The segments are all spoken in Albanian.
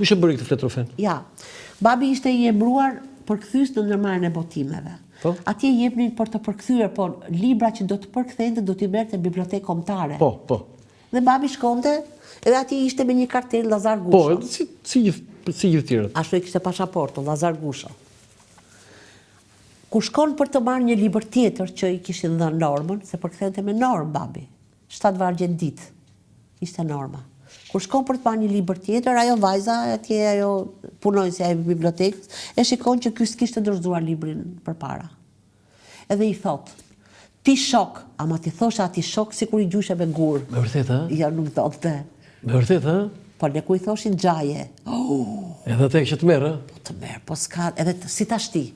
kush e bëri këtë fletrofen? Ja. Babi ishte i emëruar përkthys në ndërmarrjen e botimeve. Po? Atje jepnin për të përkthyer, po libra që do të përkthente do t'i merrte në bibliotekë kombëtare. Po. Dhe babi shkonte, edhe atje ishte me një kartel Lazar Gusha. Po, si gjithë tjerët. Ashtu e kishte pasaportën Lazar Gusha. Kur shkon për të marrë një libër tjetër që i kishin dhënë normën, se përkthente me normë babi. 7 vargje në ditë. Ishte norma. Kur shkon për të marrë një libër tjetër, ajo vajza atje, ajo punonjësja e bibliotekës, e shikon që ky s'kishte dorëzuar librin përpara. Edhe i thot, ti shok, ama ti thosha ati shok sikur i gjyshe me gur. Me vërtet, ha? Ja, nuk thotë. Me vërtet, ha? Po ne ku i thoshin xhaje. Edhe te që të merë, ha? Po të merë, po s'ka, edhe si tash ti.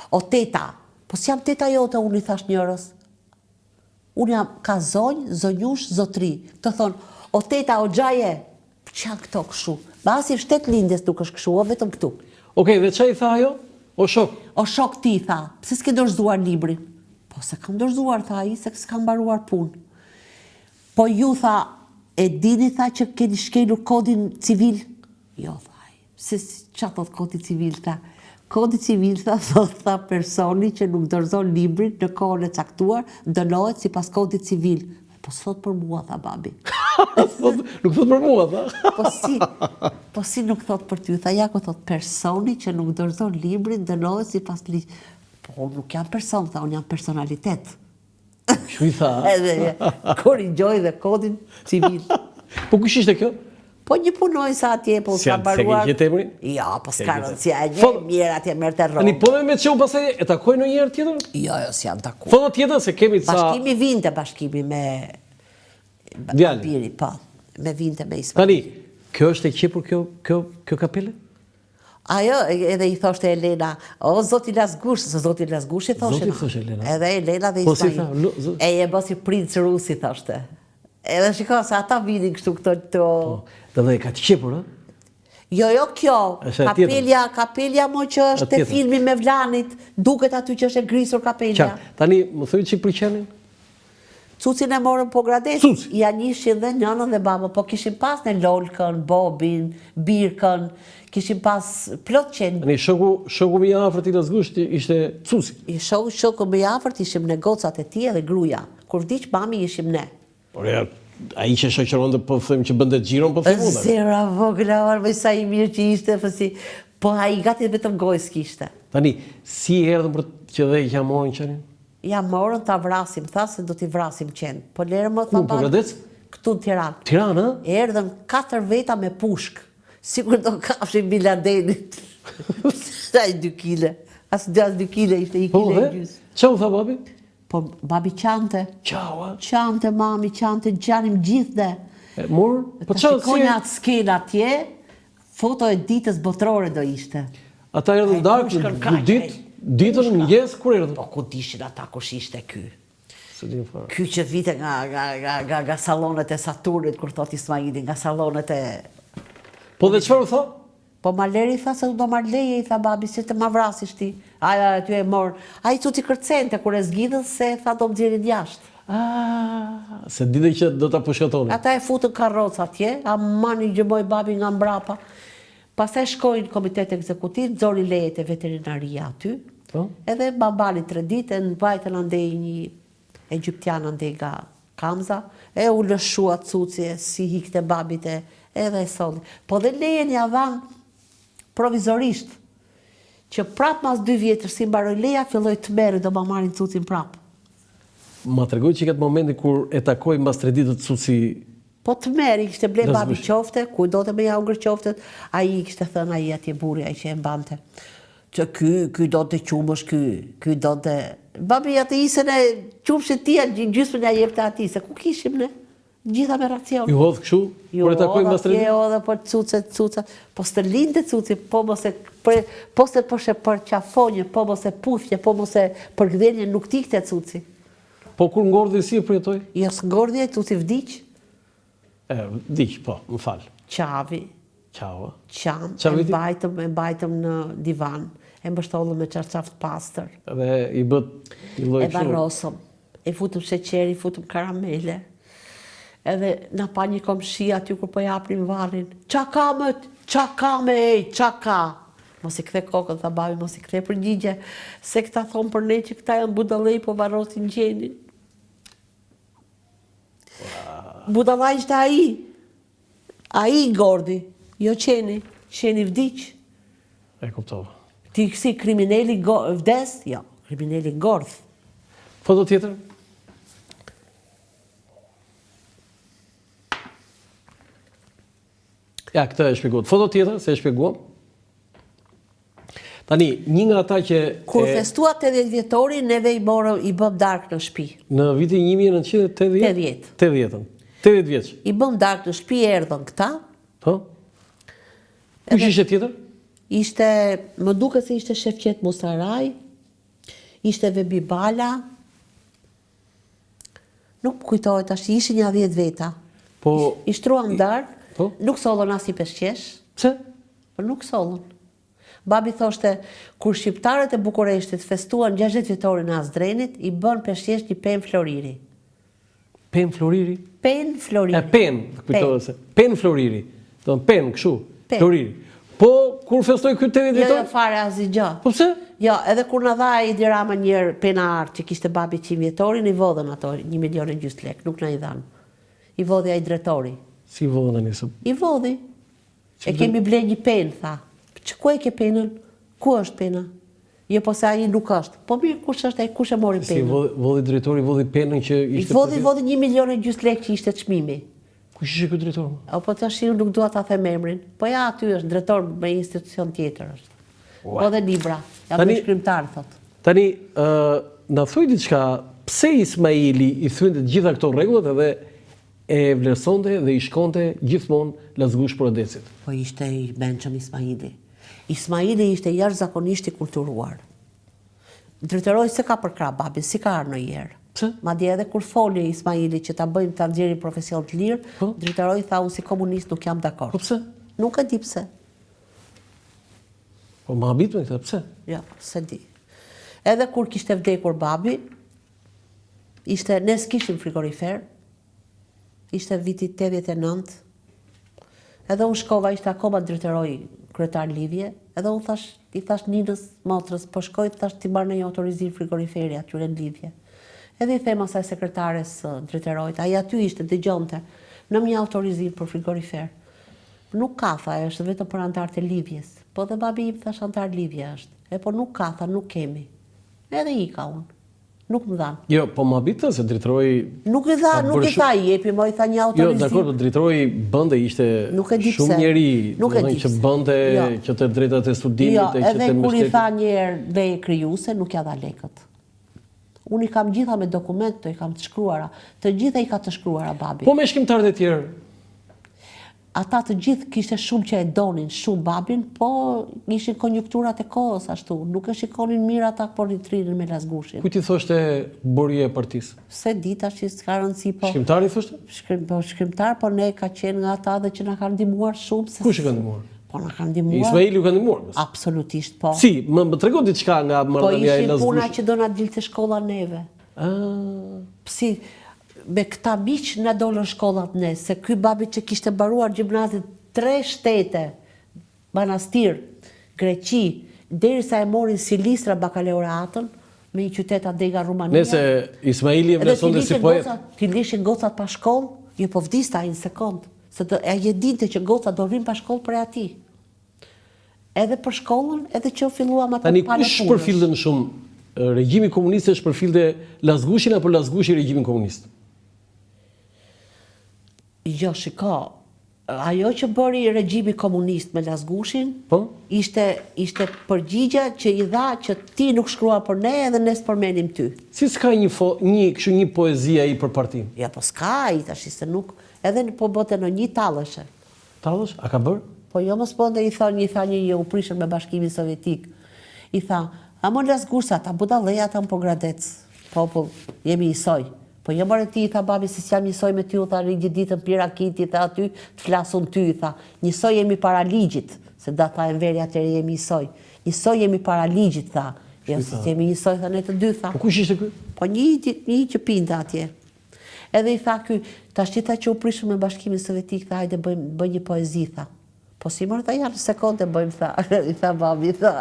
O teta, po s'jam teta jote, unë i thash njërës. Unë jam ka zonjë, zonjush, zotri. Të thonë, o teta, o xhaje, që janë këto këshu? Basi 7 lindjes nuk është këshu, o vetëm këtu. Okej, dhe që i tha ajo? O shok? O shok ti, tha, pse s'ke dorëzuar librin? Po se kam dorëzuar, tha i, se s'kam mbaruar punë. Po ju, tha, e dini, tha, që keni shkelur kodin civil? Jo, tha i, se që thot kodi civil, tha? Kodi civil, tha personi që nuk dorëzon librin në kohën e caktuar, dënohet si pas kodit civil. Po s'thot për mua, tha babi. Nuk thot për mua, tha? Po si nuk thot për ty, tha jako thot personi që nuk dorëzon librin, dënohet si pas ligjit. Po nuk jam person, tha, unë jam personalitet. Shu i tha? Edhe korrigjoj dhe kodin civil. Po kush ishte kjo? Po një punojnë sa atje, po s'ka baruar. Se ke emrin? Ja, po s'ka rëndësia, e një mirë atje merë të rronë. Ani, po me që u pasaj e takoj në njerë tjetër? Jo, s'jam takuar. Thonë tjetër se kemi ca... Bashkimi vinte, bashkimi me... Djali? Biri, po, me vinte me Ismail. Tani, kjo është e qepur kjo kapele? Ajo, edhe i thoshte Elena, o, zoti Lazgush, se zoti Lazgush i thoshe. Zoti thoshe Elena. Edhe Elena dhe Ismail. E je bësi princë rusi, thoshte. Edhe shiko, se ata vinin kështu këto... Dhe ka të qepur, ha? Jo, kjo, kapelja mo që është të filmi me Vlanit, duket aty që është e grisur kapelja. Tani, më thëjë që i përqenin? Cucin e morën po gradet, ja njëshin dhe njënën dhe babë, po kishin pas në Lolkën, Bobin, Birkën, kishin pas plot qenë. Tani, shoku më i afërt i Lazgusht ishte Cuci? Shoku më i afërt ishim ne gocat e tij dhe gruaja. Kur vdiq mami ishim ne. Por ja, a i që shoqëron dhe po thëmë që bëndet gjiron, po thëmë unë? Zera vogla, orë, sa i mirë që ishte, po a i gati vetëm gojës kishte. Tani, si erdhën për që dhe i ja morën qenin? Ja morën ta vrasim, tha se do t'i vrasim qenë. Po lërë më tha banë, këtu në Tiranë. Tiranë, ha? Erdhën 4 veta me pushk, sikur do kafshin Biladenit. Sa i 2 kile, as 2 kile ishte, 1 kile e gjysë. Qa u tha babi? Po babi qante. Qau, ha? Qante, mami, qante, qanim gjithë dhe. Morë? Po qa, shikonja atë skela atje, foto e ditës botërore do ishte. Ata erdhën darkë, ditën në mëngjes, kur erdhën? Po ku dishin ata kush ishte ky? Ky që vite nga salonet e Saturnit, kur thot Ismaili, nga salonet e... Po dhe qëfar u tha? Po Maleri tha se do marrë leje, i tha babi, si të ma vrasish ti. Aja ty e morë. A i cuti kërcente, kur e zgjidhën se tha do më gjerin jashtë. Se dite që do t'a pushkatoni. Ata e futën karroca atje, a mani gjëmoj babi nga mbrapa. Pastaj shkojnë komitet ekzekutiv, nxori lejet e veterinaria aty, edhe babali 3 ditë, në vajtën andej një egyptian andej nga Kamza, e u lëshua Cuci, si hikte babit edhe e solli. Po dhe lejen ja dhanë provizorisht, që prap mas 2 vjetër si mbaroj leja, filloj të merë, do ma marrin Cucin prap. Ma tregoj që i këtë momenti kur e takoj mas 3 ditët Cuci... Po të merë, i kishte ble babi qofte, ku do të me ja ungër qoftet, a i kishte thënë a i atje buri, a i që e mbante. Që ky do të qumësh, ky do të... Babi atë isën e qumësht tia, gjysmën e jepte ati, se ku kishim ne? Gjitha me racion. Ju hodhë këshu? Kur e takoj mas 3 ditë? Jo, dhe po cuca, po së të linde Cuci, po mos e për qafonje, po mos e puthje, po mos e për gdhenje, nuk tikte Cuci. Po kur ngordhi si e përjetoj? Jo, së ngordhi e Cuci vdiq. Vdiq, po, më falë. Qavi. Qava. Qam, e mbajtëm në divan, e mbështollëm me qarqaft pastër. Dhe i bët i loj e barrosëm, e futëm sheqeri, futëm karamele. Edhe na pa një komshi aty kur po japnim varrin. Qa kamët? qa ka me ej, qa ka? Mos i kthe kokën, tha babi, mos i kthe përgjigje, se këta thonë për ne që këta janë budallej, po varrosin gjenin. Budallaj ishte ai Gordi, jo qeni vdiq. E kuptova. Ti si kriminali vdes? Jo, kriminali gordh. Foto tjetër? Ja, këtë e shpjeguat. Foto tjetër, se e shpjeguam. Tani, një nga ata që... Kur festua 80 vjetori, neve i bëm dark në shtëpi. Në vitin 1980? 80 vjeç. I bëm dark në shtëpi, erdhën këta. Po? Kush ishte tjetër? Ishte, më duket se ishte Shefqet Musaraj, ishte Vebi Bala, nuk kujtohet tash, ishin një 10 veta. Po... I shtruan dark, po? nuk sollën as i peshqesh. Pse? Po nuk sollën. Babi thoshte, kur shqiptarët e Bukureshtit festuan 60 vjetorin e Azdrenit, i bën peshqesh një pen floriri. Pen floriri? Pen floriri. E pen, kujtohet se. Pen floriri. Do në pen, kështu, floriri. Po, kur festoj këtë 80 vjetor? Jo, fare asgjë. Po pse? Jo, edhe kur na dha Edi Rama njërë pena artë që kishte babi 100 vjetorin, i vodhen ato 1,5 milion lek, nuk na i dhanë. I vodhi ai drejtori. Si i vodhen anisë? I vodhi. E kemi ble një pen, tha. Që ku e ke penën? Ku është pena? Jo, po se ai nuk është. Po mirë, kush është ai, kush e mori penën? Si vodhi drejtori, vodhi penën që ishte... Vodhi 1,5 milion lek që ishte çmimi. Kush ishte ky drejtor? Po tash unë nuk dua ta them emrin. Po ja, aty është drejtor me institucion tjetër është. Po dhe libra. Jam një shkrimtar, thot. Tani, na thuj diçka, pse Ismaili i thynte të gjitha këto rregullat edhe e vlerësonte dhe i shkonte gjithmonë Lazgush Poradecit? Po ishte i mençëm Ismaili. Ismaili ishte jashtëzakonisht i kulturuar. Drejtoroi se ka përkrah babin, si ka ardhur ndonjëherë. Pse? Madje edhe kur foli Ismaili që ta bëjmë ta nxjerrim profesion të lirë, drejtoroi tha unë si komunist nuk jam dakord. Po pse? Nuk e di pse. Po më habit me këtë, pse? Jo, se di. Edhe kur kishte vdekur babi, ne s'kishim frigorifer, ishte viti 89, edhe unë shkova, ishte akoma drejtoroi kryetar Lidhje, edhe unë i thash ninës motrës, po shkoj, thash ti marr një autorizim frigoriferi atyre në Lidhje. Edhe i them asaj sekretares drejtorit, ai aty ishte, dëgjonte, në një autorizim për frigorifer. Nuk ka, tha, është vetëm për antarët e Lidhjes. Po dhe babi im thash antar Lidhje është. E po nuk ka, tha, nuk kemi. Edhe i ka unë. Nuk më dhanë. Jo, po më habit se drejtoroi... Nuk i tha, i jepi, mo i tha një autorizim. Jo, dakor, drejtoroi bënde ishte shumë njeri, që bënde që të drejtat e studimit, jo, që të edhe kur i tha njerë leje krijuese, nuk ja dha lekët. Unë i kam gjitha me dokumente, i kam të shkruara. Të gjitha i ka të shkruara babi. Po me shkrimtarët e tjerë? Ata të gjithë kishte shumë që e donin shumë babin, po ishin konjunkturat e kohës ashtu. Nuk e shikonin mirë ata por ritrinin me Lazgushin. Kujt i thoshte burje e partisë? Se di tash s'ka rëndësi, po. Shkrimtari thoshte? Shkrimtar, po ne ka qenë nga ata dhe që na kanë ndihmuar shumë. Kush e ka ndihmuar? Po na kanë ndihmuar. Ismaili u ka ndihmuar? Absolutisht, po. Si, më trego diçka nga marrëdhënia e Lazgushit. Po ishin puna që do na dilte shkolla neve. Si me këta miq na dolën shkollat ne, se ky babi që kishte mbaruar gjimnazit 3 shtete, Manastir, Greqi, derisa e morin Silistra bakalaureatën me një qytet adega Rumania. Nëse Ismaili e vlerësonte si poet. Ti lishin gocat pa shkollë, jo po vdiste ai në sekond, se ai e dinte që gocat do rrin pa shkollë për atij. Edhe për shkollën, edhe që filluam atë tani kush përfillte më shumë? Regjimi komunist është përfillte Lazgushin apo Lazgushi regjimin komunist? Jo, shiko, ajo që bëri regjimi komunist me Lazgushin, ishte përgjigja që i dha që ti nuk shkrua për ne edhe ne s'përmenim ty. Si s'ka një poezia i për partim? Ja, po s'ka i tash, se nuk, edhe po bote në një talëshe. Talësh? A ka bërë? Po jo mos bonde i tha një u prishën me Bashkimin Sovjetik. I tha, a mon Lazgusha, ta budalleja ta më po gradec. Po, jemi isoj. Po jo mërë ti, i tha babi, si s'jam njësoj me ty, u tha një ditën pira kiti, tha aty, të flasun ty, i tha, njësoj jemi para ligjit, se da tha e mveri atëri jemi njësoj. Njësoj jemi para ligjit, tha. Jo, si jemi njësoj, tha ne të dy, tha. Po kush ishte ky? Po një që pinda atje. Edhe i tha ky, ta shtita që u prishëm me Bashkimin Sovjetik, tha, hajde bëj një poezi, tha. Po si mërë, tha janë sekonde bëjmë, tha, i tha babi, tha.